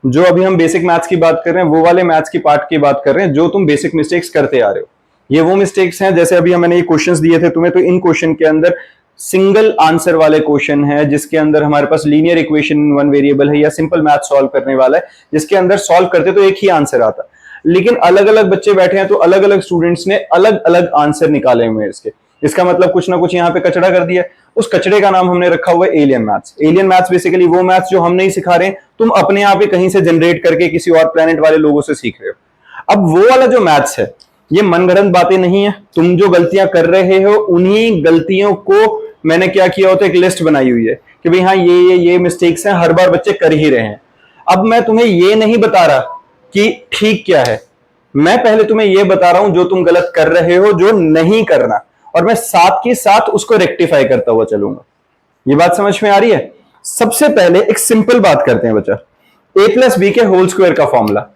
जो अभी हम बेसिक मैथ्स की बात कर रहे हैं वो वाले मैथ्स की पार्ट की बात कर रहे हैं जो तुम बेसिक मिस्टेक्स करते आ रहे हो। ये वो मिस्टेक्स हैं, जैसे अभी मैंने ये क्वेश्चंस दिए थे तुम्हें, तो इन क्वेश्चन के अंदर सिंगल आंसर वाले क्वेश्चन है जिसके अंदर हमारे पास लीनियर इक्वेशन वन वेरिएबल है, या सिंपल मैथ सॉल्व करने वाला है जिसके अंदर सॉल्व करते तो एक ही आंसर आता, लेकिन अलग अलग बच्चे बैठे हैं तो अलग अलग स्टूडेंट्स ने अलग अलग आंसर निकाले हुए हैं इसके। इसका मतलब कुछ ना कुछ यहाँ पे कचड़ा कर दिया। उस कचड़े का नाम हमने रखा हुआ है alien maths. Alien maths basically वो मैथ्स जो हम नहीं सिखा रहे, तुम अपने आप ही कहीं से जनरेट करके किसी और प्लेनेट वाले लोगों से सीख रहे हो। अब वो वाला जो मैथ्स है ये मनगढ़ंत बातें नहीं है। तुम जो गलतियां कर रहे हो उन्हीं गलतियों को मैंने क्या किया होता है, एक लिस्ट बनाई हुई है कि भाई हाँ ये मिस्टेक्स हैं, हर बार बच्चे कर ही रहे हैं। अब मैं तुम्हें ये नहीं बता रहा कि ठीक क्या है, मैं पहले तुम्हें यह बता रहा हूं जो तुम गलत कर रहे हो, जो नहीं करना, और मैं साथ के साथ उसको रेक्टिफाई करता हुआ चलूंगा। ये बात समझ में आ रही है? सबसे पहले एक सिंपल बात करते हैं बच्चा, a प्लस बी के होल स्क्वायर का formula,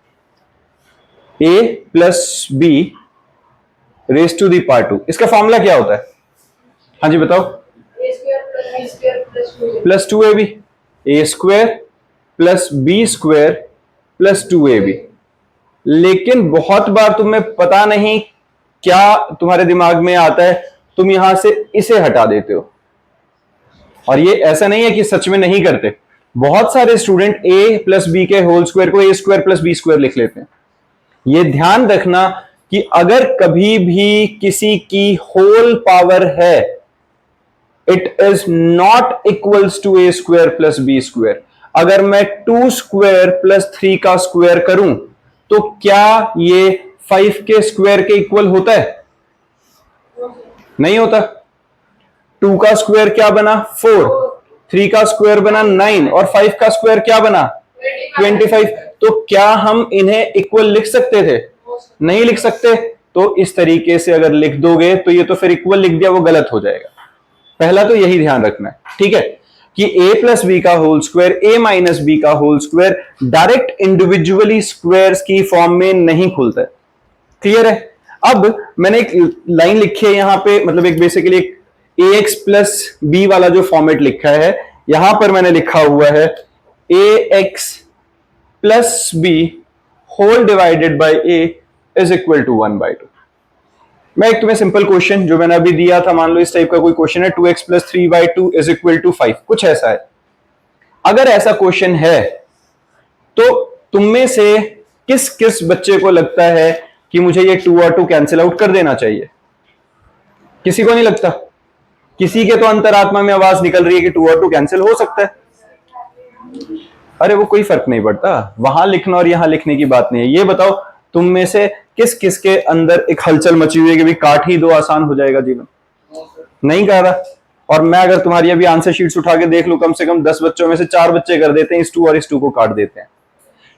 a plus B raise to the power 2, इसका फॉर्मूला क्या होता है? हाँ जी बताओ। Plus 2ab, a square plus B square plus 2ab। लेकिन बहुत बार तुम्हें पता नहीं क्या तुम्हारे दिमाग में आता है, तुम यहां से इसे हटा देते हो। और ये ऐसा नहीं है कि सच में नहीं करते, बहुत सारे स्टूडेंट a प्लस बी के होल स्क्वायर को a square plus B square लिख लेते हैं। ये ध्यान रखना कि अगर कभी भी किसी की होल पावर है, it is not equals to a square plus B square. अगर मैं 2 स्क्वायर प्लस 3 का स्क्वायर करूं तो क्या ये 5 के स्क्वायर के इक्वल होता है? नहीं होता। 2 का स्क्वायर क्या बना? 4, 3 का स्क्वायर बना 9, और 5 का स्क्वायर क्या बना? 25। तो क्या हम इन्हें इक्वल लिख सकते थे? नहीं लिख सकते। तो इस तरीके से अगर लिख दोगे तो ये तो फिर इक्वल लिख दिया, वो गलत हो जाएगा। पहला तो यही ध्यान रखना है, ठीक है, कि a प्लस बी का whole square a minus B का whole square direct individually squares की फॉर्म में नहीं खुलता है। क्लियर है? अब मैंने एक लाइन लिखी है यहां पे, मतलब एक बेसिकली एक ax प्लस बी वाला जो फॉर्मेट लिखा है, यहां पर मैंने लिखा हुआ है ax plus B whole divided by a is equal to 1/2। मैं एक तुम्हें सिंपल क्वेश्चन जो मैंने अभी दिया था, मान लो इस टाइप का कोई क्वेश्चन है, 2x plus 3/2 is equal to 5, कुछ ऐसा है। अगर ऐसा क्वेश्चन है तो तुम में से किस किस बच्चे को लगता है कि मुझे ये 2 और 2 कैंसिल आउट कर देना चाहिए? किसी को नहीं लगता? किसी के तो अंतरात्मा में आवाज निकल रही है कि 2 और 2 कैंसिल हो सकता है। अरे वो कोई फर्क नहीं पड़ता, वहां लिखना और यहां लिखने की बात नहीं है। ये बताओ तुम में से किस किस के अंदर एक हलचल मची हुई है कि भाई काट ही दो, आसान हो जाएगा जीवन? नहीं कर रहा। और मैं अगर तुम्हारी अभी आंसर शीट्स उठा के देख लूं, कम से कम 10 बच्चों में से 4 बच्चे कर देते हैं इस 2 और इस 2 को काट देते हैं।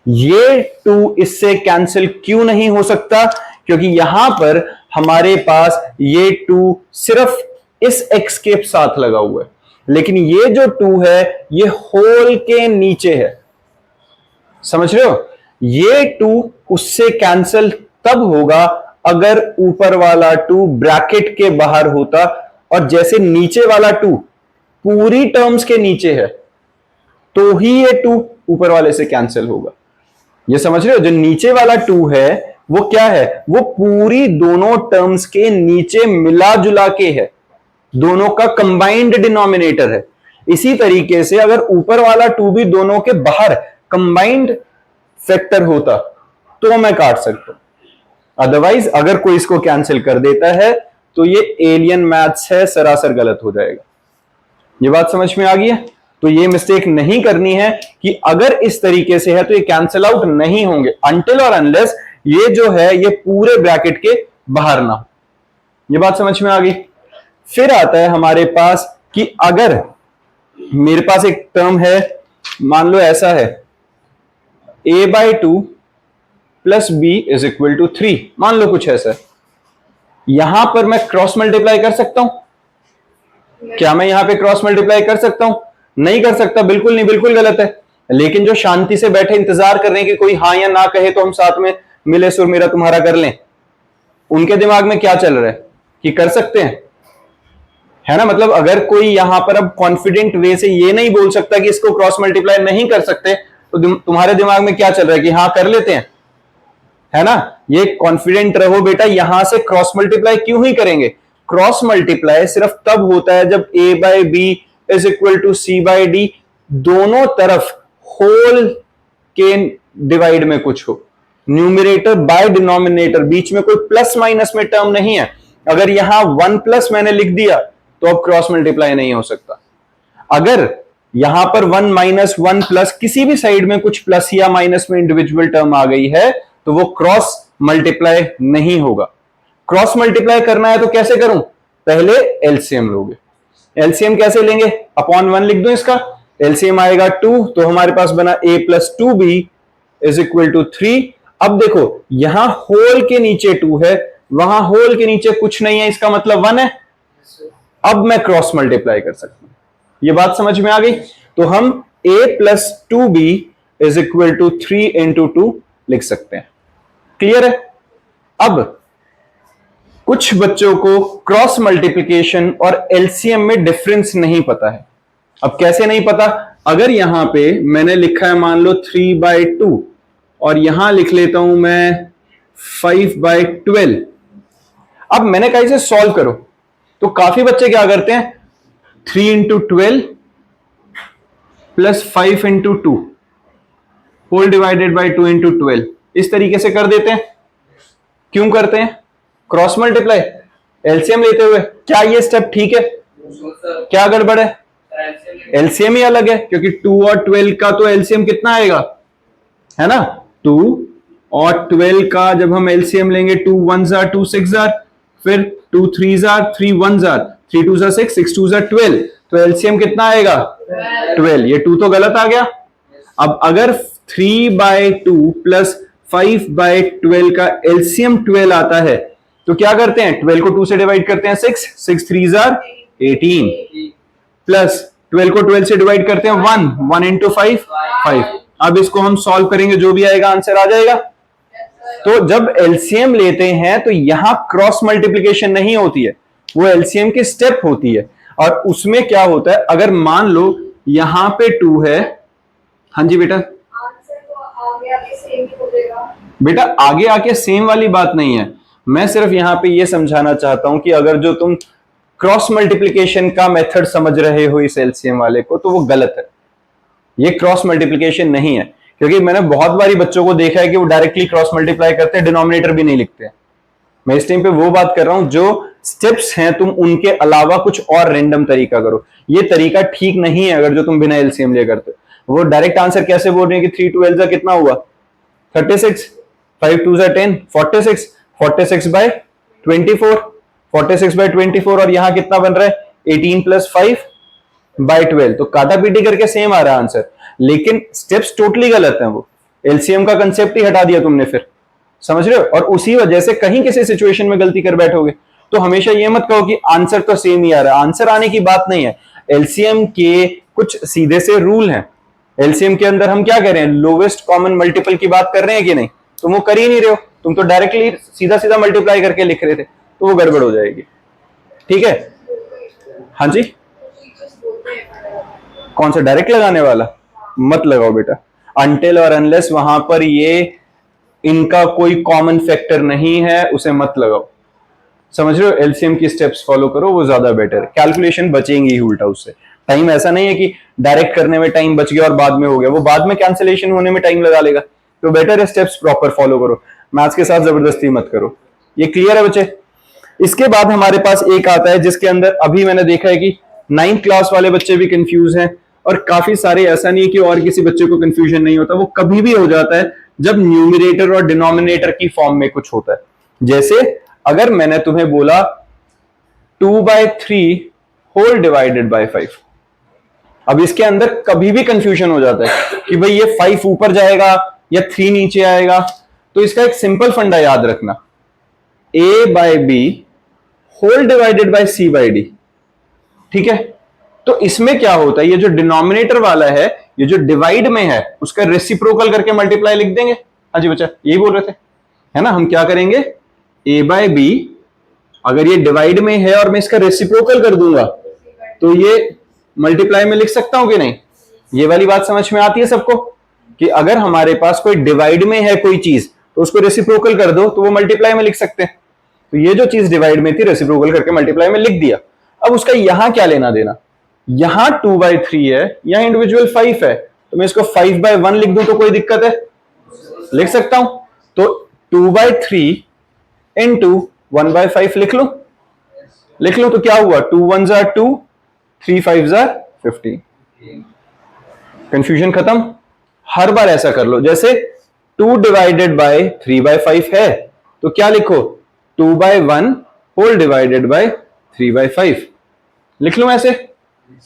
ये 2 इससे कैंसिल क्यों नहीं हो सकता? क्योंकि यहां पर हमारे पास ये 2 सिर्फ इस x के साथ लगा हुआ है, लेकिन ये जो 2 है ये होल के नीचे है। समझ रहे हो? ये 2 उससे कैंसिल तब होगा अगर ऊपर वाला 2 ब्रैकेट के बाहर होता, और जैसे नीचे वाला 2 पूरी टर्म्स के नीचे है तो ही ये 2 ऊपर वाले से कैंसिल होगा। ये समझ रहे हो? जो नीचे वाला 2 है वो क्या है? वो पूरी दोनों टर्म्स के नीचे मिला जुला के है, दोनों का कंबाइंड डिनोमिनेटर है। इसी तरीके से अगर ऊपर वाला 2 भी दोनों के बाहर कंबाइंड फैक्टर होता तो मैं काट सकता हूं। अदरवाइज अगर कोई इसको कैंसिल कर देता है तो ये एलियन मैथ्स है, सरासर गलत हो जाएगा। ये बात समझ में आ गई है? तो ये मिस्टेक नहीं करनी है कि अगर इस तरीके से है तो ये कैंसिल आउट नहीं होंगे अनटिल और अनलेस ये जो है ये पूरे ब्रैकेट के बाहर ना हो। ये बात समझ में आ गई? फिर आता है हमारे पास कि अगर मेरे पास एक टर्म है, मान लो ऐसा है a/2 plus b is equal to 3, मान लो कुछ ऐसा। यहां पर मैं क्रॉस मल्टीप्लाई कर सकता हूं? क्या मैं यहां पे क्रॉस मल्टीप्लाई कर सकता हूं? नहीं कर सकता, बिल्कुल नहीं, बिल्कुल गलत है। लेकिन जो शांति से बैठे इंतजार कर रहे हैं कि कोई हाँ या ना कहे तो हम साथ में मिले सुर मेरा तुम्हारा कर लें, उनके दिमाग में क्या चल रहा है कि कर सकते हैं, है ना? मतलब अगर कोई यहां पर अब कॉन्फिडेंट वे से ये नहीं बोल सकता कि इसको क्रॉस मल्टीप्लाई नहीं कर सकते, तो तुम्हारे दिमाग में क्या चल रहा है कि हाँ कर लेते हैं, है ना? ये कॉन्फिडेंट रहो बेटा, यहां से क्रॉस मल्टीप्लाई क्यों ही करेंगे? क्रॉस मल्टीप्लाई सिर्फ तब होता है जब a by B is equal to C by D, दोनों तरफ होल के डिवाइड में कुछ हो, न्यूमरेटर बाय डिनोमिनेटर, बीच में कोई प्लस माइनस में टर्म नहीं है। अगर यहां 1 प्लस मैंने लिख दिया तो अब क्रॉस मल्टीप्लाई नहीं हो सकता। अगर यहां पर 1 माइनस 1 प्लस किसी भी साइड में कुछ प्लस या माइनस में इंडिविजुअल टर्म आ गई है तो वो क्रॉस मल्टीप्लाई नहीं होगा। क्रॉस मल्टीप्लाई करना है तो कैसे करूं? पहले एलसीएम लोगे। एलसीएम कैसे लेंगे? अपॉन 1 लिख दो इसका, एलसीएम आएगा 2, तो हमारे पास बना a plus 2b is equal to 3। अब देखो यहां होल के नीचे 2 है, वहां होल के नीचे कुछ नहीं है, इसका मतलब 1 है। अब मैं क्रॉस मल्टीप्लाई कर सकता हूं। ये बात समझ में आ गई? तो हम a plus 2b is equal to 3 into 2 लिख सकते हैं। क्लियर है? अब कुछ बच्चों को क्रॉस मल्टीप्लिकेशन और एलसीएम में डिफरेंस नहीं पता है। अब कैसे नहीं पता? अगर यहां पे मैंने लिखा है मान लो 3/2 और यहां लिख लेता हूं मैं 5/12, अब मैंने कहा इसे सॉल्व करो, तो काफी बच्चे क्या करते हैं 3 into 12 plus 5 into 2 whole divided by 2 into 12, इस तरीके से कर देते हैं। क्यों करते हैं? क्रॉस मल्टीप्लाई एलसीएम लेते हुए। क्या ये स्टेप ठीक है? क्या गड़बड़ है? एलसीएम ही अलग है, क्योंकि 2 और 12 का तो एलसीएम कितना आएगा, है ना? 2 और 12 का जब हम एलसीएम लेंगे 2 1s are 2 6s are, फिर 2 3s are 3 1s are, 3 2s are 6 6 2s are 12, तो एलसीएम कितना आएगा 12। ये 2 तो गलत आ गया। अब अगर 3/2 प्लस 5/12 का एलसीएम 12 आता है तो क्या करते हैं? 12 को 2 से डिवाइड करते हैं 6 6 3s are 18, प्लस 12 को 12 से डिवाइड करते हैं 1 1 इंटू 5 5। अब इसको हम सॉल्व करेंगे, जो भी आएगा आंसर आ जाएगा। तो जब एलसीएम लेते हैं तो यहां क्रॉस मल्टीप्लिकेशन नहीं होती है, वो एलसीएम की स्टेप होती है। और उसमें क्या होता है, अगर मान लो यहां पे 2 है, हाँ जी बेटा, बेटा आगे आके सेम वाली बात नहीं है। मैं सिर्फ यहां पे ये समझाना चाहता हूं कि अगर जो तुम क्रॉस मल्टीप्लिकेशन का मेथड समझ रहे हो इस एलसीएम वाले को, तो वो गलत है। ये क्रॉस मल्टीप्लिकेशन नहीं है, क्योंकि मैंने बहुत बारी बच्चों को देखा है कि वो डायरेक्टली क्रॉस मल्टीप्लाई करते हैं, डिनोमिनेटर भी नहीं लिखते हैं। मैं इस टाइम पे वो बात कर रहा हूं, जो स्टेप्स हैं तुम उनके अलावा कुछ और रैंडम तरीका करो। ये तरीका ठीक नहीं है अगर जो तुम बिना एलसीएम लिए करते हो। वो डायरेक्ट आंसर कैसे बोल रहे हैं कि 3 12 का कितना हुआ 36, 5 2 10, 46 46 बाय 24, 46 बाय 24, और यहां कितना बन रहा है 18 प्लस 5/12। तो काटा पीटी करके सेम आ रहा है आंसर, लेकिन स्टेप्स टोटली गलत हैं। वो एलसीएम का कंसेप्ट ही हटा दिया तुमने, फिर समझ रहे हो? और उसी वजह से कहीं किसी सिचुएशन में गलती कर बैठोगे तो हमेशा ये मत कहो कि आंसर तो सेम ही आ रहा है। आंसर आने की बात नहीं है, एलसीएम के कुछ सीधे से रूल हैं। एलसीएम के अंदर हम क्या कर रहे हैं, लोवेस्ट कॉमन मल्टीपल की बात कर रहे हैं कि नहीं? तुम वो कर ही नहीं रहे हो, तुम तो डायरेक्टली सीधा सीधा मल्टीप्लाई करके लिख रहे थे, तो वो गड़बड़ हो जाएगी। ठीक है? हाँ जी, कौन सा डायरेक्ट लगाने वाला? मत लगाओ बेटा, अनटिल और अनलेस वहां पर ये इनका कोई कॉमन फैक्टर नहीं है, उसे मत लगाओ। समझ रहे हो? एलसीएम की स्टेप्स फॉलो करो, वो ज्यादा बेटर है। कैलकुलेशन बचेंगी ही उल्टा उससे। टाइम ऐसा नहीं है कि डायरेक्ट करने में टाइम बच गया और बाद में हो गया, वो बाद में कैंसिलेशन होने में टाइम लगा लेगा। तो बेटर है स्टेप्स प्रॉपर फॉलो करो, मैथ्स के साथ जबरदस्ती मत करो। ये क्लियर है बच्चे? इसके बाद हमारे पास एक आता है जिसके अंदर अभी मैंने देखा है कि 9th क्लास वाले बच्चे भी कंफ्यूज हैं, और काफी सारे, ऐसा नहीं है कि और किसी बच्चे को कंफ्यूजन नहीं होता, वो कभी भी हो जाता है जब न्यूमरेटर और डिनोमिनेटर की फॉर्म में कुछ होता है। जैसे अगर मैंने तुम्हें बोला 2/3 होल डिवाइडेड बाय 5, अब इसके अंदर कभी भी कंफ्यूजन हो जाता है कि भाई ये 5 ऊपर जाएगा या 3 नीचे आएगा। तो इसका एक सिंपल फंडा याद रखना, a/b whole divided bye c/d। ठीक है? तो इसमें क्या होता है, ये जो डिनोमिनेटर वाला है, ये जो डिवाइड में है, उसका रेसिप्रोकल करके मल्टीप्लाई लिख देंगे। हाँ जी बच्चा, यही बोल रहे थे, है ना? हम क्या करेंगे, a/b अगर ये डिवाइड में है और मैं इसका रेसिप्रोकल कर दूंगा तो ये मल्टीप्लाई में लिख सकता हूं कि नहीं? ये वाली बात समझ में आती है सबको? कि अगर हमारे पास कोई डिवाइड में है कोई चीज तो उसको रेसिप्रोकल कर दो तो वो मल्टीप्लाई में लिख सकते हैं। तो ये जो चीज डिवाइड में थी रेसिप्रोकल करके मल्टीप्लाई में लिख दिया। अब उसका यहां क्या लेना देना, यहां 2/3 है, यहां इंडिविजुअल 5 है, तो मैं इसको 5/1 लिख दूं तो कोई दिक्कत है, लिख सकता हूं। तो 2/3 इंटू 1/5 लिख लूं तो क्या हुआ, 2 1s are 2, 3 5s are 15। Confusion खत्म। हर बार ऐसा कर लो, जैसे 2 डिवाइडेड बाय 3/5 है तो क्या लिखो, 2/1 होल डिवाइडेड बाय 3/5 लिख लो। ऐसे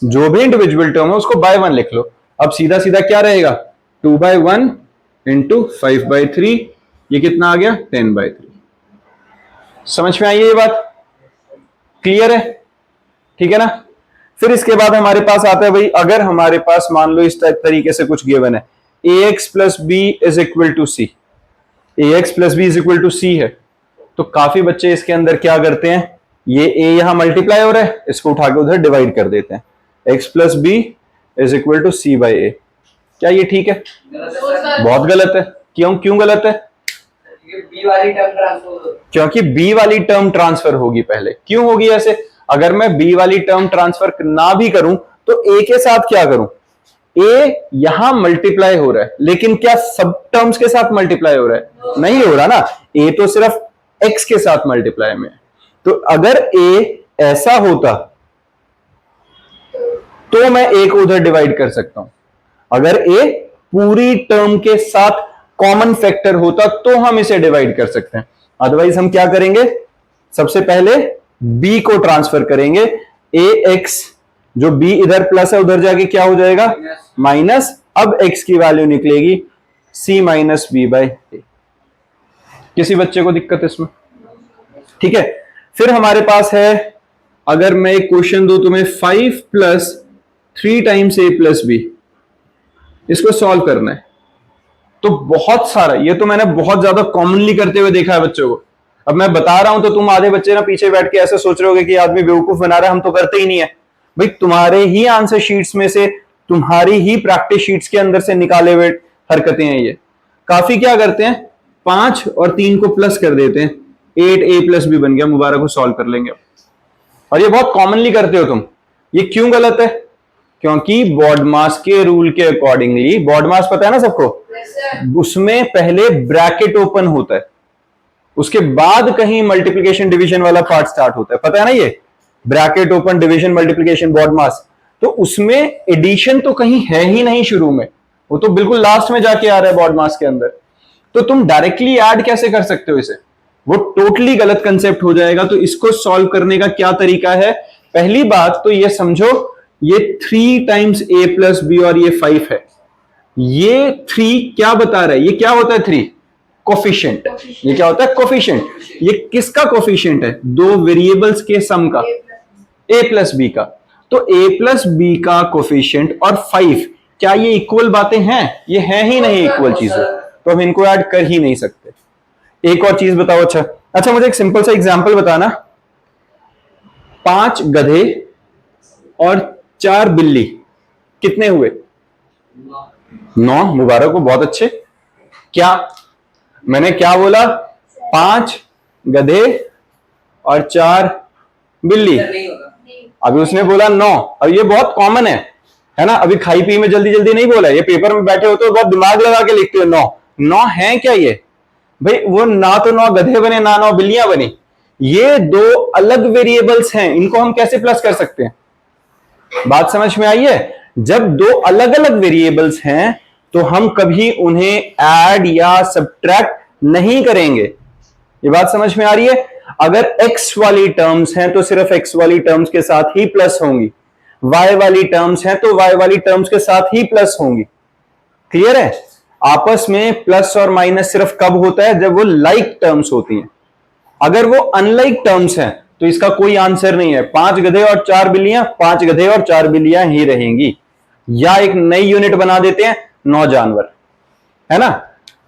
जो भी इंडिविजुअल टर्म है उसको बाय 1 लिख लो। अब सीधा सीधा क्या रहेगा, 2/1 इंटू 5/3, ये कितना आ गया, 10/3। समझ में आई ये बात, क्लियर है, ठीक है ना। फिर इसके बाद हमारे पास आता है भाई, अगर हमारे पास मान लो इस तरीके से कुछ गिवन है, ax plus B is equal to C, ax plus B is equal to C है, तो काफी बच्चे इसके अंदर क्या करते हैं, ये a यहां मल्टीप्लाई हो रहा है, इसको उठा के उधर डिवाइड कर देते हैं, x plus B is equal to C by A. क्या ये ठीक है? बहुत गलत है। क्यों गलत है? बी वाली टर्म ट्रांसफर, क्योंकि बी वाली टर्म ट्रांसफर होगी पहले। क्यों होगी ऐसे? अगर मैं बी वाली टर्म ट्रांसफर ना भी करूं तो ए के साथ क्या करूं, ए यहां मल्टीप्लाई हो रहा है, लेकिन क्या सब टर्म्स के साथ मल्टीप्लाई हो रहा है? नहीं हो रहा ना, ए तो सिर्फ एक्स के साथ मल्टीप्लाई में है। तो अगर ए ऐसा होता तो मैं ए को उधर डिवाइड कर सकता हूं। अगर ए पूरी टर्म के साथ कॉमन फैक्टर होता तो हम इसे डिवाइड कर सकते हैं, अदरवाइज हम क्या करेंगे, सबसे पहले b को ट्रांसफर करेंगे, ax जो b इधर प्लस है उधर जाके क्या हो जाएगा, माइनस। अब x की वैल्यू निकलेगी c माइनस बी बाई ए। किसी बच्चे को दिक्कत इसमें? ठीक है। फिर हमारे पास है, अगर मैं एक क्वेश्चन दूं तुम्हें, 5 plus 3 times a plus B, इसको सॉल्व करना है, तो बहुत सारा, ये तो मैंने बहुत ज्यादा कॉमनली करते हुए देखा है बच्चों को। अब मैं बता रहा हूं तो तुम आधे बच्चे ना पीछे बैठ के ऐसे सोच रहे होगे कि आदमी बेवकूफ बना रहा है, हम तो करते ही नहीं है। भाई तुम्हारे ही आंसर शीट्स में से, तुम्हारी ही प्रैक्टिस शीट्स के अंदर से निकाले हुए हरकतें हैं ये। काफी क्या करते हैं, 5 और 3 को प्लस कर देते हैं, 8a प्लस बी बन गया, मुबारक को सॉल्व कर लेंगे। और ये बहुत कॉमनली करते हो तुम। ये क्यों गलत है? क्योंकि बॉडमास के रूल के अकॉर्डिंगली, बॉडमास पता है ना सबको, उसमें पहले ब्रैकेट ओपन होता है, उसके बाद कहीं मल्टीप्लिकेशन डिवीजन वाला पार्ट स्टार्ट होता है, पता है ना, ये bracket open division multiplication BODMAS. तो उसमें एडिशन तो कहीं है ही नहीं शुरू में, वो तो बिल्कुल लास्ट में जाके आ रहा है बॉडमास के अंदर। तो तुम डायरेक्टली ऐड कैसे कर सकते हो इसे, वो टोटली गलत कंसेप्ट हो जाएगा। तो इसको सॉल्व करने का क्या तरीका है, पहली बात तो ये समझो, ये 3 टाइम्स a प्लस बी और ये 5 है, ये 3 क्या बता रहा है, ये क्या होता है 3, कोफिशिएंट। ये क्या होता है, कोफिशिएंट। ये किसका कोफिशिएंट है, दो वेरिएबल्स के सम का, a प्लस बी का। तो a प्लस बी का कोफिशिएंट और 5, क्या ये इक्वल बातें हैं? ये है ही नहीं इक्वल चीजें, तो हम इनको ऐड कर ही नहीं सकते। एक और चीज बताओ, अच्छा मुझे एक सिंपल सा एग्जांपल बताना, 5 गधे और 4 बिल्ली कितने हुए, 9। मुबारक को, बहुत अच्छे। क्या मैंने क्या बोला, 5 गधे और 4 बिल्ली, अभी उसने बोला 9। अब ये बहुत कॉमन है ना, अभी खाई पी में जल्दी जल्दी नहीं बोला, ये पेपर में बैठे होते हो बहुत दिमाग लगा के लिखते हो। 9 है क्या ये भाई, वो ना तो 9 गधे बने ना 9 बिल्लियां बनी, ये 2 अलग वेरिएबल्स हैं, इनको हम कैसे प्लस कर सकते हैं? बात समझ में आई है? जब 2 अलग अलग वेरिएबल्स हैं तो हम कभी उन्हें ऐड या सब्ट्रैक्ट नहीं करेंगे। ये बात समझ में आ रही है? अगर x वाली टर्म्स हैं तो सिर्फ x वाली टर्म्स के साथ ही प्लस होंगी, y वाली टर्म्स हैं तो y वाली टर्म्स के साथ ही प्लस होंगी। क्लियर है? आपस में प्लस और माइनस सिर्फ कब होता है, जब वो लाइक टर्म्स होती हैं। अगर वो अनलाइक टर्म्स हैं तो इसका कोई आंसर नहीं है। 5 गधे और 4 बिल्लियां 5 गधे और 4 बिल्लियां ही रहेंगी, या एक नई यूनिट बना देते हैं 9 जानवर, है ना,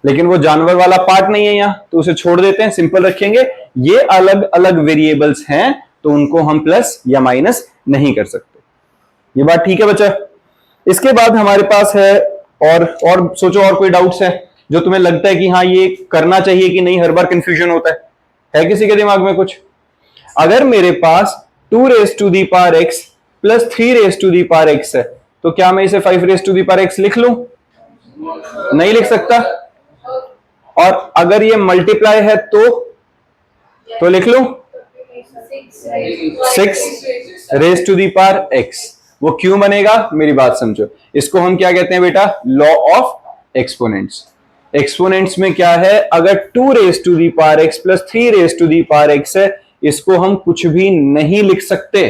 लेकिन वो जानवर वाला पार्ट नहीं है यहां, तो उसे छोड़ देते हैं, सिंपल रखेंगे। ये अलग अलग वेरिएबल्स हैं तो उनको हम प्लस या माइनस नहीं कर सकते। ये बात ठीक है बच्चा? इसके बाद हमारे पास है और सोचो, और कोई डाउट्स है जो तुम्हें लगता है कि हाँ ये करना चाहिए कि नहीं, हर बार कंफ्यूजन होता है किसी के दिमाग में कुछ? अगर मेरे पास 2 raise to the power x plus 3 raise to the power x है, तो क्या मैं इसे 5 raise to the power x लिख लूं? नहीं लिख सकता। और अगर ये मल्टीप्लाई है तो लिख लूं 6 raise to the power x. वो क्यों बनेगा, मेरी बात समझो। इसको हम क्या कहते हैं बेटा? Law of exponents. एक्सपोनेंट्स में क्या है, अगर 2 raise to the power x plus 3 raise to the power x है, इसको हम कुछ भी नहीं लिख सकते,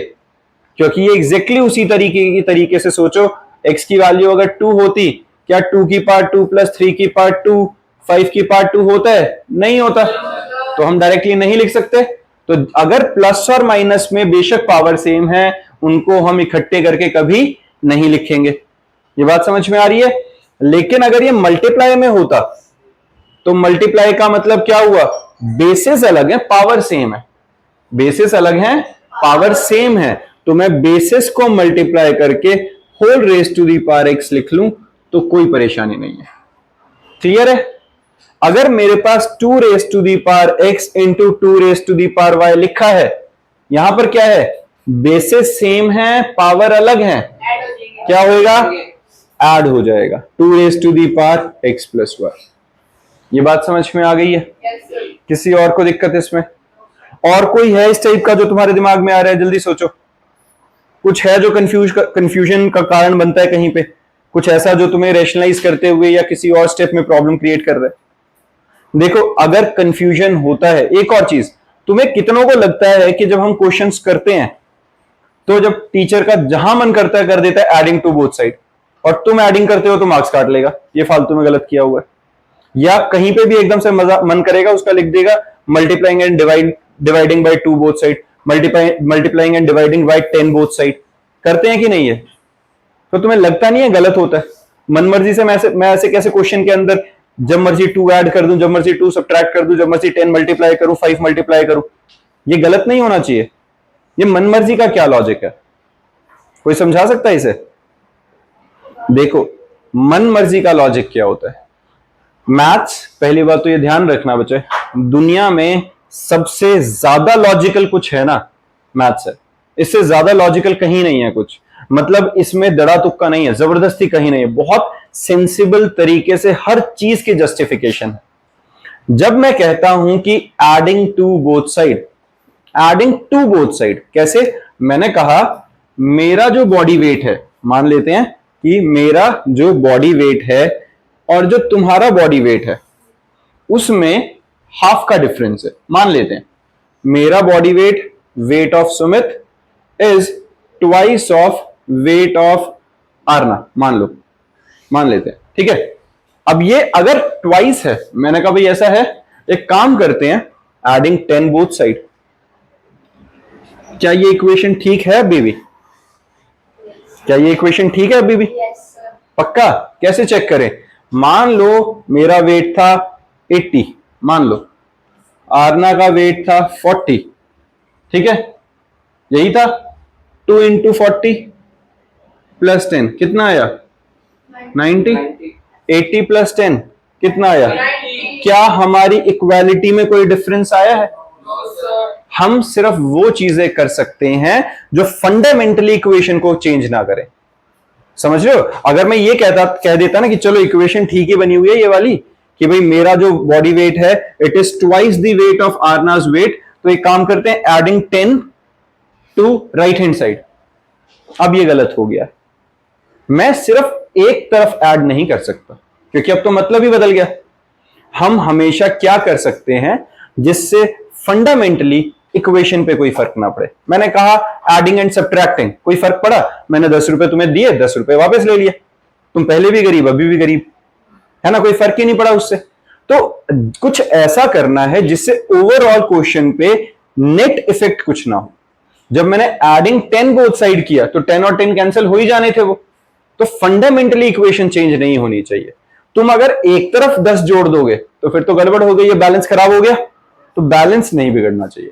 क्योंकि ये एग्जैक्टली उसी तरीके से सोचो। x की वैल्यू अगर 2 होती, क्या 2 की पावर 2 प्लस 3 की पावर 2 5 की पावर 2 होता है? नहीं होता, तो हम डायरेक्टली नहीं लिख सकते। तो अगर प्लस और माइनस में बेशक पावर सेम है, उनको हम इकट्ठे करके कभी नहीं लिखेंगे। ये बात समझ में आ रही है? लेकिन अगर ये मल्टीप्लाई में होता, तो मल्टीप्लाई का मतलब क्या हुआ? बेसिस अलग है, पावर सेम है। बेसिस अलग है, पावर सेम है, तो मैं बेसिस को मल्टीप्लाई करके whole raise to the power x लिख लूं तो कोई परेशानी नहीं है। क्लियर है? अगर मेरे पास 2 raise to the power x into 2 raise to the power y लिखा है, यहां पर क्या है? बेसिस सेम है, पावर अलग है, क्या होगा? ऐड हो जाएगा 2 raise to the power x plus y. ये बात समझ में आ गई है? किसी और को दिक्कत इसमें? और कोई है इस टाइप का जो तुम्हारे दिमाग में आ रहा है? जल्दी सोचो, कुछ है जो कंफ्यूजन का कारण बनता है कहीं पे? कुछ ऐसा जो तुम्हें रेशनलाइज करते हुए या किसी और स्टेप में प्रॉब्लम क्रिएट कर रहा है? देखो, अगर कंफ्यूजन होता है, एक और चीज, तुम्हें कितनों को लगता है कि जब हम क्वेश्चंस करते हैं तो जब टीचर का जहां मन करता है कर देता है एडिंग टू बोथ साइड, और तुम एडिंग करते हो तो मार्क्स काट लेगा, ये फालतू में गलत किया हुआ है। या कहीं पे भी एकदम से मन करेगा उसका लिख देगा multiplying and dividing by 2 both side, multiplying and dividing by 10 both side. करते हैं कि नहीं है? तो तुम्हें लगता नहीं है गलत होता है? मनमर्जी से मैं ऐसे कैसे क्वेश्चन के अंदर जब मर्जी 2 ऐड कर दूं, जब मर्जी 2 सब्ट्रैक्ट कर दूं, जब मर्जी 10 मल्टीप्लाई करूं, 5 मल्टीप्लाई करूं? ये गलत नहीं होना चाहिए। ये मनमर्जी का क्या लॉजिक है? कोई समझा सकता है इसे? देखो, मनमर्जी का लॉजिक क्या होता है? मैथ्स, पहली बात तो ये ध्यान रखना बच्चे, दुनिया में सबसे ज्यादा लॉजिकल कुछ है ना, मैथ्स है। इससे ज्यादा लॉजिकल कहीं नहीं है कुछ। मतलब इसमें दड़ा तुक्का नहीं है, जबरदस्ती कहीं नहीं है, बहुत सेंसिबल तरीके से हर चीज की जस्टिफिकेशन है। जब मैं कहता हूं कि adding to both side, adding to both side कैसे? मैंने कहा मेरा जो बॉडी वेट है, मान लेते हैं कि मेरा जो बॉडी वेट है और जो तुम्हारा बॉडी वेट है उसमें हाफ का डिफरेंस है। मान लेते हैं मेरा body weight, weight of Sumit is twice of weight of Aarna, मान लेते हैं, ठीक है। अब ये अगर ट्वाइस है, मैंने कहा भाई ऐसा है, एक काम करते हैं, एडिंग 10 बोथ साइड। क्या ये इक्वेशन ठीक है बेबी? क्या ये इक्वेशन ठीक है बेबी? पक्का? कैसे चेक करें? मान लो मेरा वेट था 80, मान लो आरना का वेट था 40, ठीक है, यही था। 2 इंटू 40 प्लस 10 कितना आया? 90। 80 प्लस 10 कितना आया? क्या हमारी इक्वालिटी में कोई डिफरेंस आया है? हम सिर्फ वो चीजें कर सकते हैं जो फंडामेंटली इक्वेशन को चेंज ना करें। समझ रहे हो? अगर मैं ये कह देता ना कि चलो इक्वेशन ठीक ही बनी हुई है ये वाली, कि भाई मेरा जो बॉडी वेट है it is twice the weight of Arnaz's weight, तो एक काम करते हैं, adding 10 to right hand side. अब ये गलत हो गया, मैं सिर्फ एक तरफ ऐड नहीं कर सकता क्योंकि अब तो मतलब ही बदल गया। हम हमेशा क्या कर सकते हैं जिससे फंडामेंटली इक्वेशन पे कोई फर्क ना पड़े? मैंने कहा एडिंग एंड सब्ट्रैक्टिंग, कोई फर्क पड़ा? मैंने 10 रुपए तुम्हें दिए, 10 रुपए वापस ले लिए, तुम पहले भी गरीब अभी भी गरीब, है ना, कोई फर्क ही नहीं पड़ा उससे। तो कुछ ऐसा करना है जिससे ओवरऑल क्वेश्चन पे नेट इफेक्ट कुछ ना हो। जब मैंने एडिंग 10 बोथ साइड किया तो 10 और 10 कैंसिल हो ही जाने थे वो, तो फंडामेंटली इक्वेशन चेंज नहीं होनी चाहिए। तुम अगर एक तरफ 10 जोड़ दोगे तो फिर तो गड़बड़ हो गई, ये बैलेंस खराब हो गया, तो बैलेंस नहीं बिगड़ना चाहिए।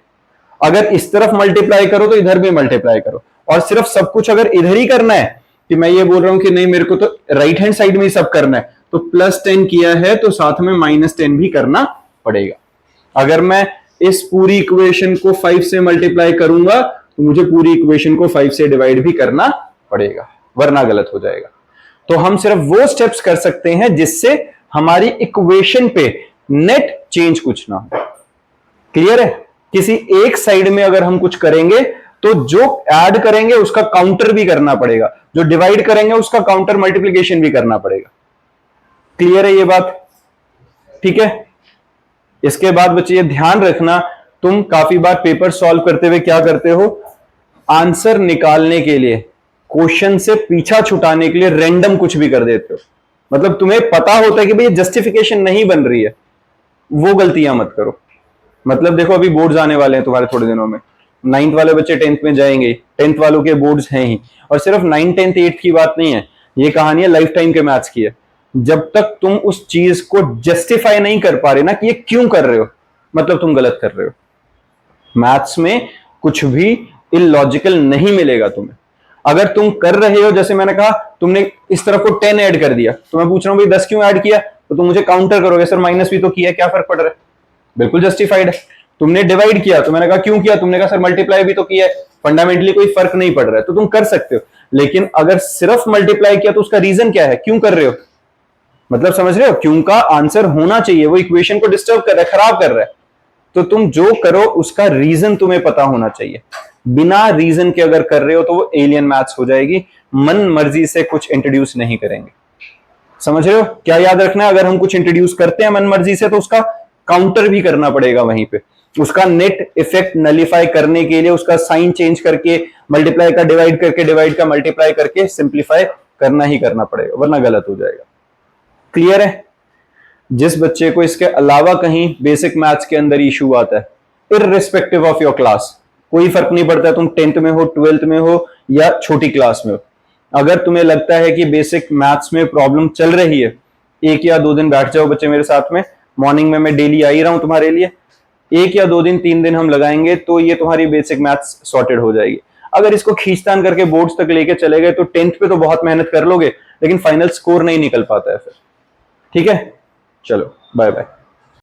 अगर इस तरफ मल्टीप्लाई करो तो इधर भी मल्टीप्लाई करो, और सिर्फ सब कुछ अगर इधर ही करना है कि मैं ये बोल रहा हूं कि नहीं मेरे को तो राइट हैंड साइड में ही सब करना है, तो +10 किया है तो साथ में -10 भी करना पड़ेगा। अगर मैं इस पूरी इक्वेशन को 5 से मल्टीप्लाई करूंगा तो मुझे पूरी इक्वेशन को 5 से डिवाइड भी करना पड़ेगा, वरना गलत हो जाएगा। तो हम सिर्फ वो स्टेप्स कर सकते हैं जिससे हमारी इक्वेशन पे नेट चेंज कुछ ना हो। क्लियर है? किसी एक साइड में अगर हम कुछ करेंगे तो जो ऐड करेंगे उसका काउंटर भी करना पड़ेगा, जो डिवाइड करेंगे उसका काउंटर मल्टीप्लिकेशन भी करना पड़ेगा। क्लियर है ये बात? ठीक है। इसके बाद बच्चे ये ध्यान रखना, तुम काफी बार पेपर सॉल्व करते हुए क्या करते हो, आंसर निकालने के लिए, क्वेश्चन से पीछा छुटाने के लिए रैंडम कुछ भी कर देते हो। मतलब तुम्हें पता होता है कि भाई जस्टिफिकेशन नहीं बन रही है, वो गलतियां मत करो। मतलब देखो अभी बोर्ड्स आने वाले हैं तुम्हारे थोड़े दिनों में, 9th वाले बच्चे 10th में जाएंगे, 10th वालों के बोर्ड्स हैं ही, और सिर्फ 9, 10th, 8th की बात नहीं है, ये कहानी है लाइफ टाइम के मैथ्स की है। जब तक तुम उस चीज को जस्टिफाई नहीं कर पा रहे ना कि ये क्यों कर रहे हो, मतलब तुम गलत कर रहे हो। मैथ्स में कुछ भी इलॉजिकल नहीं मिलेगा तुम्हें। अगर तुम कर रहे हो, जैसे मैंने कहा तुमने इस तरफ को 10 ऐड कर दिया, तो मैं पूछ रहा हूं भाई 10 क्यों ऐड किया, तो तुम मुझे काउंटर करोगे सर माइनस भी तो किया, क्या फर्क पड़ रहा है, बिल्कुल जस्टिफाइड है। तुमने डिवाइड किया, तो मैंने कहा क्यों किया, तुमने कहा सर मल्टीप्लाई भी तो किया है, फंडामेंटली कोई फर्क नहीं पड़ रहा है, तो तुम कर सकते हो। लेकिन अगर सिर्फ मल्टीप्लाई किया तो उसका रीजन क्या है, क्यों कर रहे हो, मतलब समझ रहे हो, क्यों का आंसर होना चाहिए, वो इक्वेशन को डिस्टर्ब कर रहा है, खराब कर रहा है। तो तुम जो करो उसका रीजन तुम्हें पता होना चाहिए। बिना रीजन के अगर कर रहे हो तो वो एलियन मैथ्स हो जाएगी, मन मर्जी से कुछ इंट्रोड्यूस नहीं करेंगे। समझ रहे हो? क्या याद रखना है, अगर हम कुछ इंट्रोड्यूस करते हैं मन मर्जी से तो उसका काउंटर भी करना पड़ेगा वहीं पे, उसका नेट इफेक्ट नलिफाई करने के लिए उसका साइन चेंज करके, मल्टीप्लाई का डिवाइड करके, डिवाइड का मल्टीप्लाई करके सिंप्लीफाई करना ही करना पड़ेगा, वरना गलत हो जाएगा। क्लियर है? जिस बच्चे को इसके अलावा कहीं बेसिक मैथ्स के अंदर इशू आता है, इररिस्पेक्टिव ऑफ योर क्लास, कोई फर्क नहीं पड़ता तुम 10th में हो, 12th में हो या छोटी क्लास में हो, अगर तुम्हें लगता है कि बेसिक मैथ्स में प्रॉब्लम चल रही है, 1 या 2 दिन बैठ जाओ बच्चे मेरे साथ में, मॉर्निंग में मैं डेली आ ही रहा हूं तुम्हारे लिए, 1 या 2 दिन 3 दिन हम लगाएंगे तो ये तुम्हारी बेसिक मैथ्स सॉर्टेड हो जाएगी। अगर इसको खींचतान करके बोर्ड्स तक लेके चले गए तो 10th पे तो बहुत मेहनत कर लोगे, लेकिन फाइनल स्कोर नहीं निकल पाता है फिर। ठीक है, चलो बाय बाय।